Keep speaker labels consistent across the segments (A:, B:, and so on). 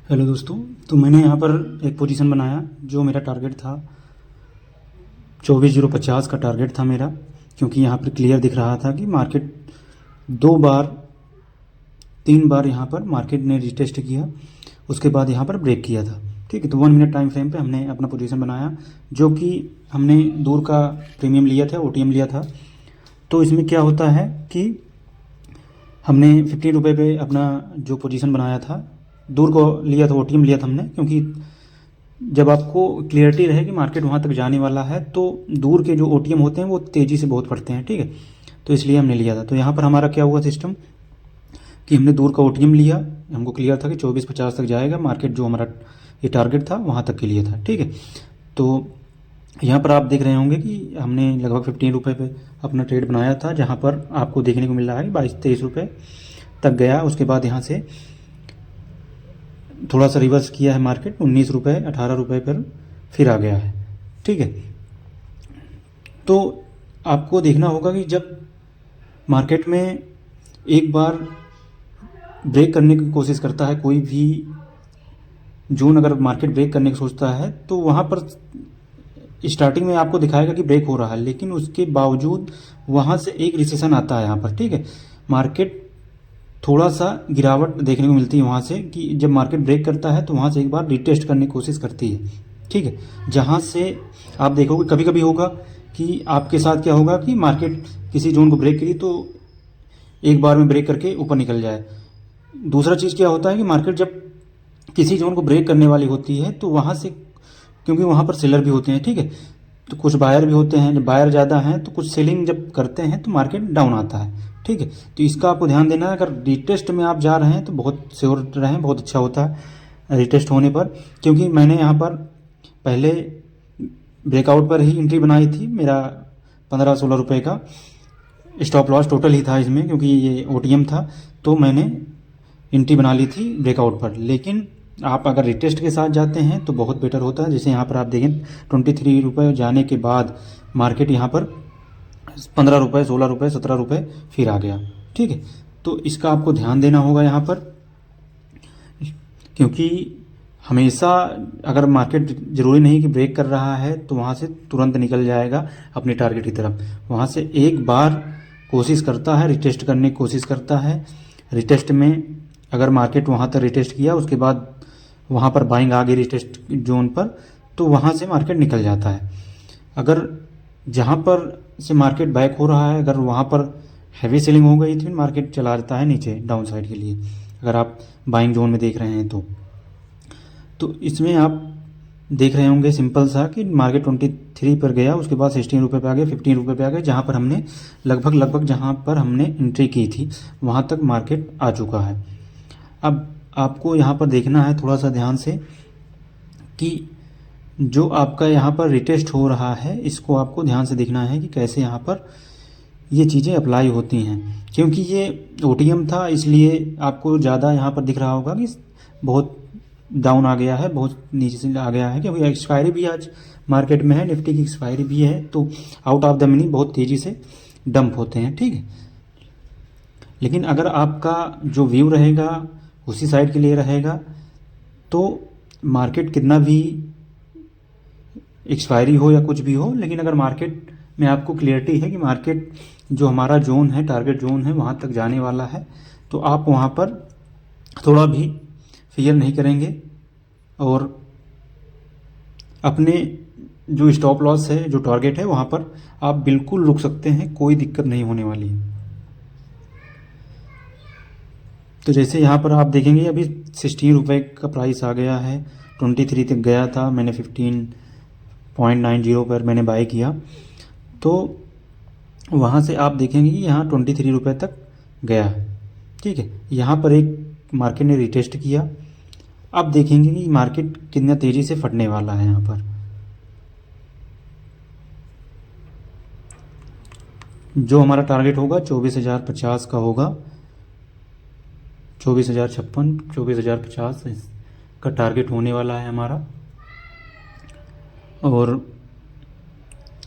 A: Hello दोस्तों। तो मैंने यहाँ पर एक पोजीशन बनाया जो मेरा टारगेट था 24,050 का टारगेट था मेरा, क्योंकि यहाँ पर क्लियर दिख रहा था कि मार्केट 3 बार यहाँ पर मार्केट ने रिटेस्ट किया, उसके बाद यहाँ पर ब्रेक किया था। ठीक है, तो 1 मिनट टाइम फ्रेम पे हमने अपना पोजीशन बनाया, जो कि हमने दूर का प्रीमियम लिया था, ओटीएम लिया था। तो इसमें क्या होता है कि हमने 15 रुपये पे अपना जो पोजीशन बनाया था, दूर को लिया था, ओटीएम लिया था हमने, क्योंकि जब आपको क्लियरिटी रहे कि मार्केट वहाँ तक जाने वाला है तो दूर के जो ओटीएम होते हैं वो तेज़ी से बहुत पड़ते हैं। ठीक है, तो इसलिए हमने लिया था। तो यहाँ पर हमारा क्या हुआ सिस्टम कि हमने दूर का ओटीएम लिया, हमको क्लियर था कि 24,50 तक जाएगा मार्केट, जो हमारा ये टारगेट था वहाँ तक के लिए था। ठीक है, तो यहाँ पर आप देख रहे होंगे कि हमने लगभग 15 रुपये पे अपना ट्रेड बनाया था, जहाँ पर आपको देखने को मिल रहा है कि 22-23 रुपये तक गया। उसके बाद यहाँ से थोड़ा सा रिवर्स किया है मार्केट, 19 रुपये 18 रुपये पर फिर आ गया है। ठीक है, तो आपको देखना होगा कि जब मार्केट में एक बार ब्रेक करने की कोशिश करता है, कोई भी जोन अगर मार्केट ब्रेक करने की सोचता है, तो वहाँ पर स्टार्टिंग में आपको दिखाएगा कि ब्रेक हो रहा है, लेकिन उसके बावजूद वहाँ से एक रिसेशन आता है यहाँ पर। ठीक है, मार्केट थोड़ा सा गिरावट देखने को मिलती है वहाँ से, कि जब मार्केट ब्रेक करता है तो वहाँ से एक बार रिटेस्ट करने की कोशिश करती है। ठीक है, जहाँ से आप देखोगे कभी कभी होगा कि आपके साथ क्या होगा कि मार्केट किसी जोन को ब्रेक करी तो एक बार में ब्रेक करके ऊपर निकल जाए। दूसरा चीज़ क्या होता है कि मार्केट जब किसी जोन को ब्रेक करने वाली होती है तो वहाँ से, क्योंकि वहाँ पर सेलर भी होते हैं, ठीक है, तो कुछ बायर भी होते हैं, जब बायर ज़्यादा हैं तो कुछ सेलिंग जब करते हैं तो मार्केट डाउन आता है। ठीक है, तो इसका आपको ध्यान देना है। अगर रिटेस्ट में आप जा रहे हैं तो बहुत श्योर रहें, बहुत अच्छा होता है रिटेस्ट होने पर, क्योंकि मैंने यहाँ पर पहले ब्रेकआउट पर ही एंट्री बनाई थी। मेरा 15-16 रुपये का स्टॉप लॉस टोटल ही था इसमें, क्योंकि ये ओटीएम था, तो मैंने एंट्री बना ली थी ब्रेकआउट पर। लेकिन आप अगर रिटेस्ट के साथ जाते हैं तो बहुत बेटर होता है। जैसे यहाँ पर आप देखें 23 रुपये जाने के बाद मार्केट यहाँ पर 15 रुपये, 16 रुपये, 17 रुपये फिर आ गया। ठीक है, तो इसका आपको ध्यान देना होगा यहाँ पर, क्योंकि हमेशा अगर मार्केट ज़रूरी नहीं कि ब्रेक कर रहा है तो वहाँ से तुरंत निकल जाएगा अपने टारगेट की तरफ। वहाँ से एक बार कोशिश करता है, रिटेस्ट करने की कोशिश करता है। रिटेस्ट में अगर मार्केट वहाँ तक रिटेस्ट किया, उसके बाद वहाँ पर बाइंग आ गई रिटेस्ट जोन पर, तो वहाँ से मार्केट निकल जाता है। अगर जहाँ पर से मार्केट बैक हो रहा है, अगर वहाँ पर हैवी सेलिंग हो गई तो फिर मार्केट चला जाता है नीचे डाउन साइड के लिए, अगर आप बाइंग जोन में देख रहे हैं तो इसमें आप देख रहे होंगे सिंपल सा कि मार्केट 23 पर गया, उसके बाद 16 रुपये पे आ गया, 15 रुपये पे आ गया, जहाँ पर हमने लगभग जहाँ पर हमने एंट्री की थी वहाँ तक मार्केट आ चुका है। अब आपको यहाँ पर देखना है थोड़ा सा ध्यान से कि जो आपका यहाँ पर रिटेस्ट हो रहा है, इसको आपको ध्यान से देखना है कि कैसे यहाँ पर ये चीज़ें अप्लाई होती हैं। क्योंकि ये ओटीएम था, इसलिए आपको ज़्यादा यहाँ पर दिख रहा होगा कि बहुत डाउन आ गया है, बहुत नीचे से आ गया है, क्योंकि एक्सपायरी भी आज मार्केट में है, निफ्टी की एक्सपायरी भी है, तो आउट ऑफ द मनी बहुत तेज़ी से डंप होते हैं। ठीक है, लेकिन अगर आपका जो व्यू रहेगा उसी साइड के लिए रहेगा तो मार्केट कितना भी एक्सपायरी हो या कुछ भी हो, लेकिन अगर मार्केट में आपको क्लियरिटी है कि मार्केट जो हमारा जोन है, टारगेट जोन है, वहाँ तक जाने वाला है, तो आप वहाँ पर थोड़ा भी फियर नहीं करेंगे और अपने जो स्टॉप लॉस है, जो टारगेट है, वहाँ पर आप बिल्कुल रुक सकते हैं, कोई दिक्कत नहीं होने वाली है। तो जैसे यहाँ पर आप देखेंगे अभी 16 रुपये का प्राइस आ गया है, 23 तक गया था, मैंने 15.90 पर मैंने बाय किया, तो वहाँ से आप देखेंगे कि यहाँ 23 रुपये तक गया है। ठीक है, यहाँ पर एक मार्केट ने रिटेस्ट किया। अब देखेंगे कि मार्केट कितना तेज़ी से फटने वाला है। यहाँ पर जो हमारा टारगेट होगा 24,050 का होगा, 24,056, 24,050 का टारगेट होने वाला है हमारा। और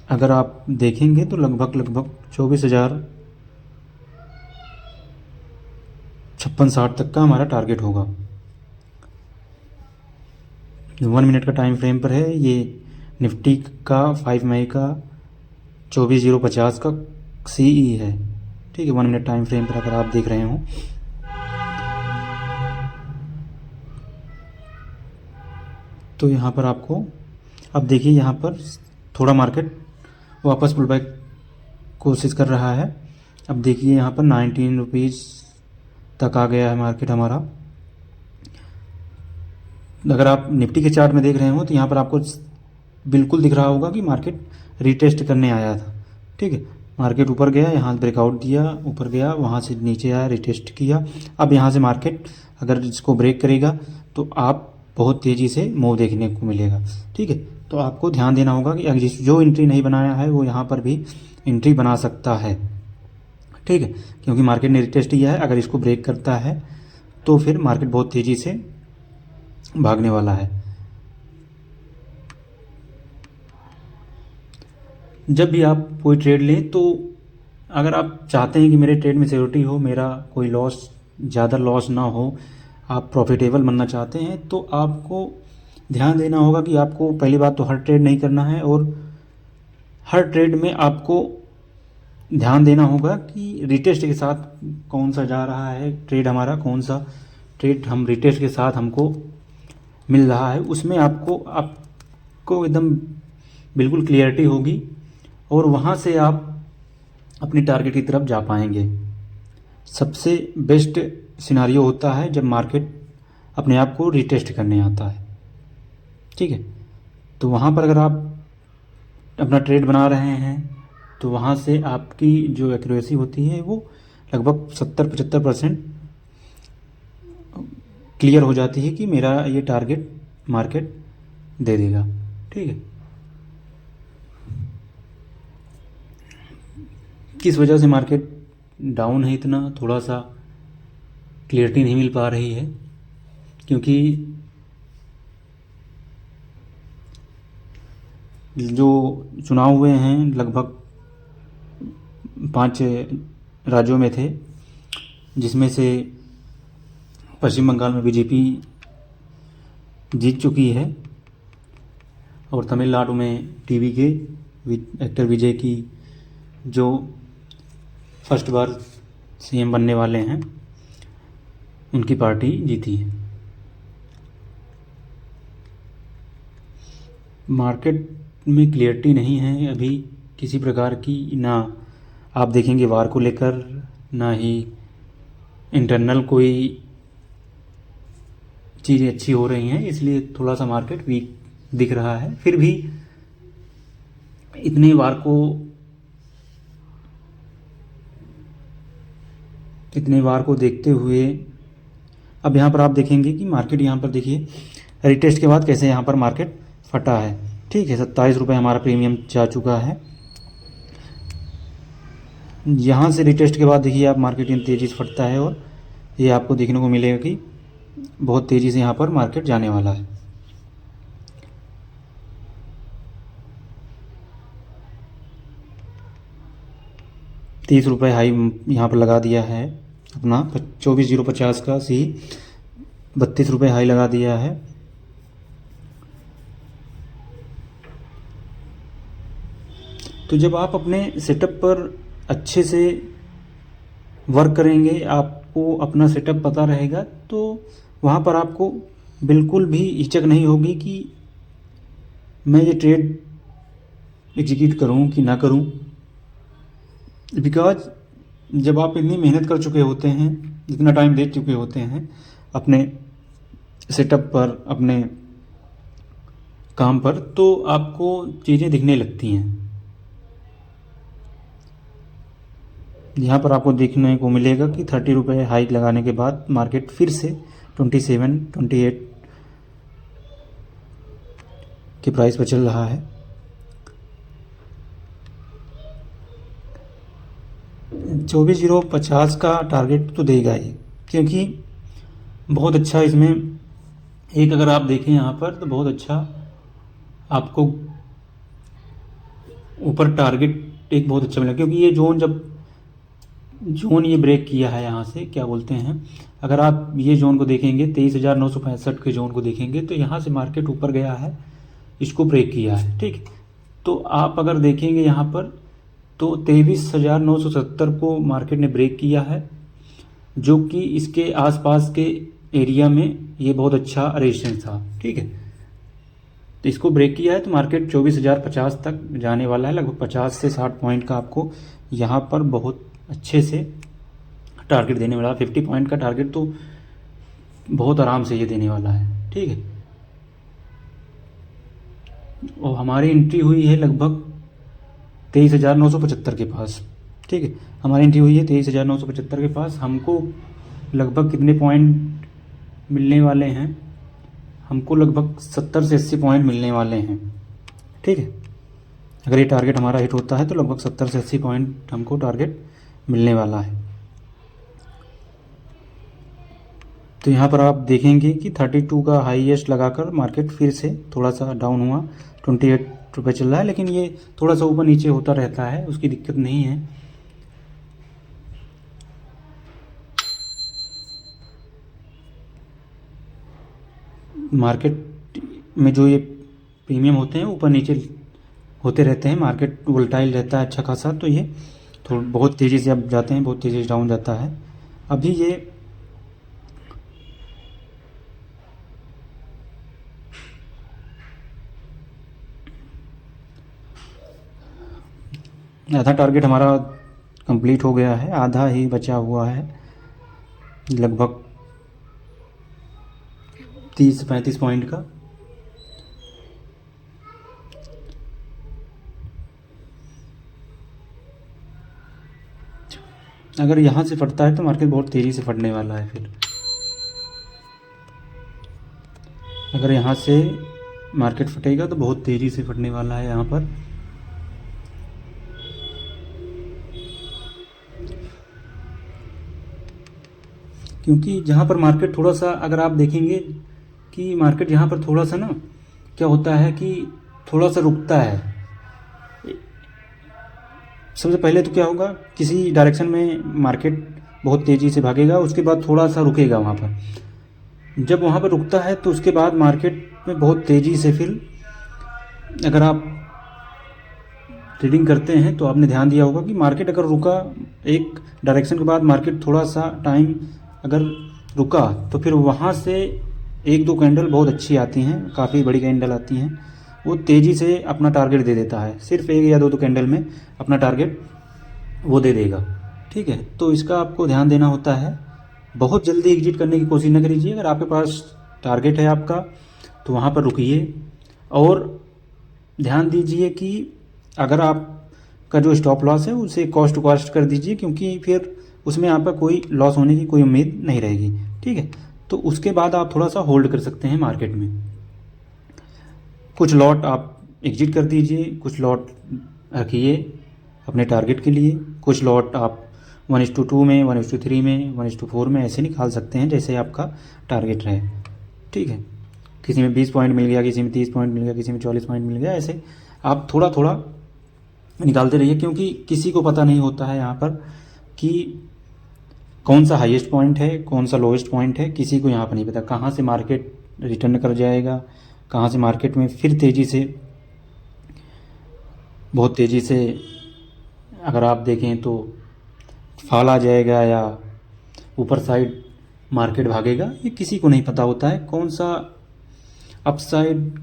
A: अगर आप देखेंगे तो लगभग 24,056-60 तक का हमारा टारगेट होगा। 1 मिनट का टाइम फ्रेम पर है। ये निफ्टी का 5 मई का 24,050 का CE है, ठीक है। 1 मिनट टाइम फ्रेम पर अगर आप देख रहे हो तो यहाँ पर आपको अब देखिए, यहाँ पर थोड़ा मार्केट वापस पुल बैक कोशिश कर रहा है। अब देखिए यहाँ पर 19 रुपीज़ तक आ गया है मार्केट हमारा। अगर आप निफ्टी के चार्ट में देख रहे हो तो यहाँ पर आपको बिल्कुल दिख रहा होगा कि मार्केट रीटेस्ट करने आया था, ठीक है। मार्केट ऊपर गया, यहाँ ब्रेकआउट दिया, ऊपर गया, वहाँ से नीचे आया, रीटेस्ट किया। अब यहाँ से मार्केट अगर इसको ब्रेक करेगा तो आप बहुत तेज़ी से मूव देखने को मिलेगा, ठीक है। तो आपको ध्यान देना होगा कि अगर जो एंट्री नहीं बनाया है वो यहाँ पर भी एंट्री बना सकता है, ठीक है, क्योंकि मार्केट ने रिटेस्ट किया है। अगर इसको ब्रेक करता है तो फिर मार्केट बहुत तेज़ी से भागने वाला है। जब भी आप कोई ट्रेड लें तो अगर आप चाहते हैं कि मेरे ट्रेड में सिक्योरिटी हो, मेरा कोई लॉस, ज़्यादा लॉस ना हो, आप प्रॉफिटेबल बनना चाहते हैं, तो आपको ध्यान देना होगा कि आपको पहली बात तो हर ट्रेड नहीं करना है, और हर ट्रेड में आपको ध्यान देना होगा कि रिटेस्ट के साथ कौन सा जा रहा है ट्रेड हमारा, कौन सा ट्रेड हम रिटेस्ट के साथ हमको मिल रहा है, उसमें आपको एकदम बिल्कुल क्लियरिटी होगी, और वहाँ से आप अपनी टारगेट की तरफ जा पाएंगे। सबसे बेस्ट सिनारियो होता है जब मार्केट अपने आप को रिटेस्ट करने आता है, ठीक है। तो वहाँ पर अगर आप अपना ट्रेड बना रहे हैं तो वहाँ से आपकी जो एक्यूरेसी होती है वो लगभग 70-75% क्लियर हो जाती है कि मेरा ये टारगेट मार्केट दे देगा, ठीक है। किस वजह से मार्केट डाउन है, इतना थोड़ा सा क्लियरिटी नहीं मिल पा रही है, क्योंकि जो चुनाव हुए हैं लगभग 5 राज्यों में थे, जिसमें से पश्चिम बंगाल में बीजेपी जीत चुकी है, और तमिलनाडु में टीवी के एक्टर विजय की, जो फर्स्ट बार CM बनने वाले हैं, उनकी पार्टी जीती है। मार्केट में क्लियरिटी नहीं है अभी किसी प्रकार की, ना आप देखेंगे वार को लेकर, ना ही इंटरनल कोई चीज़ें अच्छी हो रही हैं, इसलिए थोड़ा सा मार्केट वीक दिख रहा है। फिर भी इतने वार को देखते हुए अब यहाँ पर आप देखेंगे कि मार्केट यहाँ पर देखिए रिटेस्ट के बाद कैसे यहाँ पर मार्केट फटा है, ठीक है। 27 रुपये हमारा प्रीमियम जा चुका है। यहाँ से रिटेस्ट के बाद देखिए आप मार्केट इन तेज़ी से फटता है, और ये आपको देखने को मिलेगा कि बहुत तेज़ी से यहाँ पर मार्केट जाने वाला है। ₹30 हाई यहाँ पर लगा दिया है अपना 24,050 का सी, ₹32 हाई लगा दिया है। तो जब आप अपने सेटअप पर अच्छे से वर्क करेंगे, आपको अपना सेटअप पता रहेगा, तो वहाँ पर आपको बिल्कुल भी हिचक नहीं होगी कि मैं ये ट्रेड एग्जीक्यूट करूँ कि ना करूँ, बिकॉज जब आप इतनी मेहनत कर चुके होते हैं, इतना टाइम दे चुके होते हैं अपने सेटअप पर, अपने काम पर, तो आपको चीज़ें दिखने लगती हैं। यहाँ पर आपको देखने को मिलेगा कि ₹30 हाइक लगाने के बाद मार्केट फिर से 27-28 के प्राइस पर चल रहा है। 24,050 का टारगेट तो देगा ही, क्योंकि बहुत अच्छा इसमें एक अगर आप देखें यहाँ पर तो बहुत अच्छा आपको ऊपर टारगेट एक बहुत अच्छा मिला, क्योंकि ये जोन ये ब्रेक किया है, यहाँ से क्या बोलते हैं, अगर आप ये जोन को देखेंगे 23,965 के जोन को देखेंगे तो यहाँ से मार्केट ऊपर गया है, इसको ब्रेक किया है, ठीक। तो आप अगर देखेंगे यहाँ पर तो 23,970 को मार्केट ने ब्रेक किया है, जो कि इसके आसपास के एरिया में ये बहुत अच्छा रेजिस्टेंस था, ठीक है। तो इसको ब्रेक किया है तो मार्केट 24,050 तक जाने वाला है। लगभग 50 से 60 पॉइंट का आपको यहाँ पर बहुत अच्छे से टारगेट देने वाला है। 50 पॉइंट का टारगेट तो बहुत आराम से ये देने वाला है, ठीक है। और हमारी एंट्री हुई है लगभग 23,975 के पास, ठीक है। हमारी एंट्री हुई है 23,975 के पास। हमको लगभग कितने पॉइंट मिलने वाले हैं? हमको लगभग 70 से 80 पॉइंट मिलने वाले हैं, ठीक है। अगर ये टारगेट हमारा हिट होता है तो लगभग 70 से 80 पॉइंट हमको टारगेट मिलने वाला है। तो यहाँ पर आप देखेंगे कि 32 का हाईएस्ट लगाकर मार्केट फिर से थोड़ा सा डाउन हुआ, 28 रुपये चल रहा है, लेकिन ये थोड़ा सा ऊपर नीचे होता रहता है, उसकी दिक्कत नहीं है। मार्केट में जो ये प्रीमियम होते हैं ऊपर नीचे होते रहते हैं, मार्केट वोलेटाइल रहता है अच्छा खासा, तो ये थोड़ा बहुत तेज़ी से अब जाते हैं, बहुत तेज़ी से डाउन जाता है। अभी ये आधा टारगेट हमारा कंप्लीट हो गया है, आधा ही बचा हुआ है, लगभग 30 से 35 पॉइंट का। अगर यहाँ से फटता है तो मार्केट बहुत तेज़ी से फटने वाला है। फिर अगर यहाँ से मार्केट फटेगा तो बहुत तेज़ी से फटने वाला है यहाँ पर। क्योंकि जहाँ पर मार्केट थोड़ा सा, अगर आप देखेंगे कि मार्केट यहाँ पर थोड़ा सा ना क्या होता है कि थोड़ा सा रुकता है। सबसे पहले तो क्या होगा, किसी डायरेक्शन में मार्केट बहुत तेज़ी से भागेगा, उसके बाद थोड़ा सा रुकेगा वहाँ पर। जब वहाँ पर रुकता है तो उसके बाद मार्केट में बहुत तेज़ी से, फिर अगर आप ट्रेडिंग करते हैं तो आपने ध्यान दिया होगा कि मार्केट अगर रुका एक डायरेक्शन के बाद, मार्केट थोड़ा सा टाइम अगर रुका तो फिर वहाँ से एक दो कैंडल बहुत अच्छी आती हैं, काफ़ी बड़ी कैंडल आती हैं, वो तेज़ी से अपना टारगेट दे देता है। सिर्फ एक या दो कैंडल में अपना टारगेट वो दे देगा, ठीक है। तो इसका आपको ध्यान देना होता है। बहुत जल्दी एग्जिट करने की कोशिश न करिए। अगर आपके पास टारगेट है आपका तो वहाँ पर रुकिए, और ध्यान दीजिए कि अगर आपका जो स्टॉप लॉस है उसे कॉस्ट टू कॉस्ट कर दीजिए, क्योंकि फिर उसमें आपका कोई लॉस होने की कोई उम्मीद नहीं रहेगी, ठीक है। तो उसके बाद आप थोड़ा सा होल्ड कर सकते हैं मार्केट में। कुछ लॉट आप एग्जिट कर दीजिए, कुछ लॉट रखिए अपने टारगेट के लिए, कुछ लॉट आप 1:2 में, 1:3 में, 1:4 में ऐसे निकाल सकते हैं जैसे आपका टारगेट रहे, ठीक है। किसी में 20 पॉइंट मिल गया, किसी में 30 पॉइंट मिल गया, किसी में 40 पॉइंट मिल गया, ऐसे आप थोड़ा थोड़ा निकालते रहिए। क्योंकि किसी को पता नहीं होता है यहाँ पर कि कौन सा हाईएस्ट पॉइंट है, कौन सा लोएस्ट पॉइंट है, किसी को यहाँ पर नहीं पता। कहाँ से मार्केट रिटर्न कर जाएगा, कहाँ से मार्केट में फिर तेज़ी से, बहुत तेज़ी से अगर आप देखें तो फॉल आ जाएगा या ऊपर साइड मार्केट भागेगा, ये किसी को नहीं पता होता है। कौन सा अपसाइड,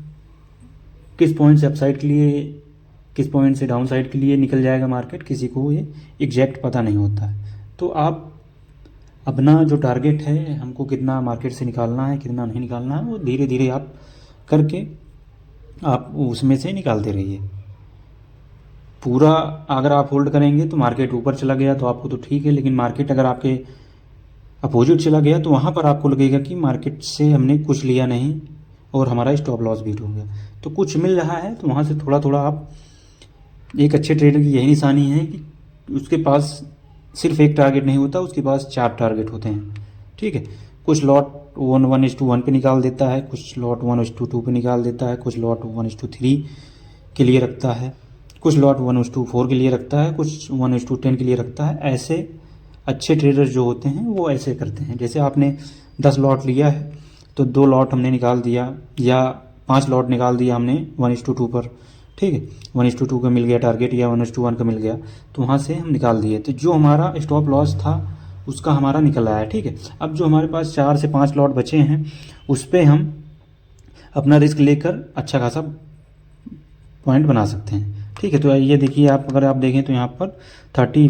A: किस पॉइंट से अपसाइड के लिए, किस पॉइंट से डाउन साइड के लिए निकल जाएगा मार्केट, किसी को ये एग्जैक्ट पता नहीं होता है। तो आप अपना जो टारगेट है, हमको कितना मार्केट से निकालना है, कितना नहीं निकालना है, वो धीरे धीरे आप करके आप उसमें से निकालते रहिए। पूरा अगर आप होल्ड करेंगे तो मार्केट ऊपर चला गया तो आपको तो ठीक है, लेकिन मार्केट अगर आपके अपोजिट चला गया तो वहाँ पर आपको लगेगा कि मार्केट से हमने कुछ लिया नहीं और हमारा स्टॉप लॉस बीट हो गया। तो कुछ मिल रहा है तो वहाँ से थोड़ा थोड़ा आप, एक अच्छे ट्रेडर की यही निशानी है कि उसके पास सिर्फ एक टारगेट नहीं होता, उसके पास 4 टारगेट होते हैं, ठीक है। कुछ लॉट 1:1 पे निकाल देता है, कुछ लॉट 1:2 पे निकाल देता है, कुछ लॉट 1:3 के लिए रखता है, कुछ लॉट 1:4 के लिए रखता है, कुछ 1:10 के लिए रखता है। ऐसे अच्छे ट्रेडर्स जो होते हैं वो ऐसे करते हैं, जैसे आपने 10 लॉट लिया है तो 2 लॉट हमने निकाल दिया या 5 लॉट निकाल दिया हमने 1:2 पर, ठीक है, 1:2 का मिल गया टारगेट या 1:1 का मिल गया, तो वहाँ से हम निकाल दिए, तो जो हमारा स्टॉप लॉस था उसका हमारा निकल आया, ठीक है। अब जो हमारे पास 4 से 5 लॉट बचे हैं उस पर हम अपना रिस्क लेकर अच्छा खासा पॉइंट बना सकते हैं, ठीक है। तो ये देखिए, आप अगर आप देखें तो यहाँ पर 30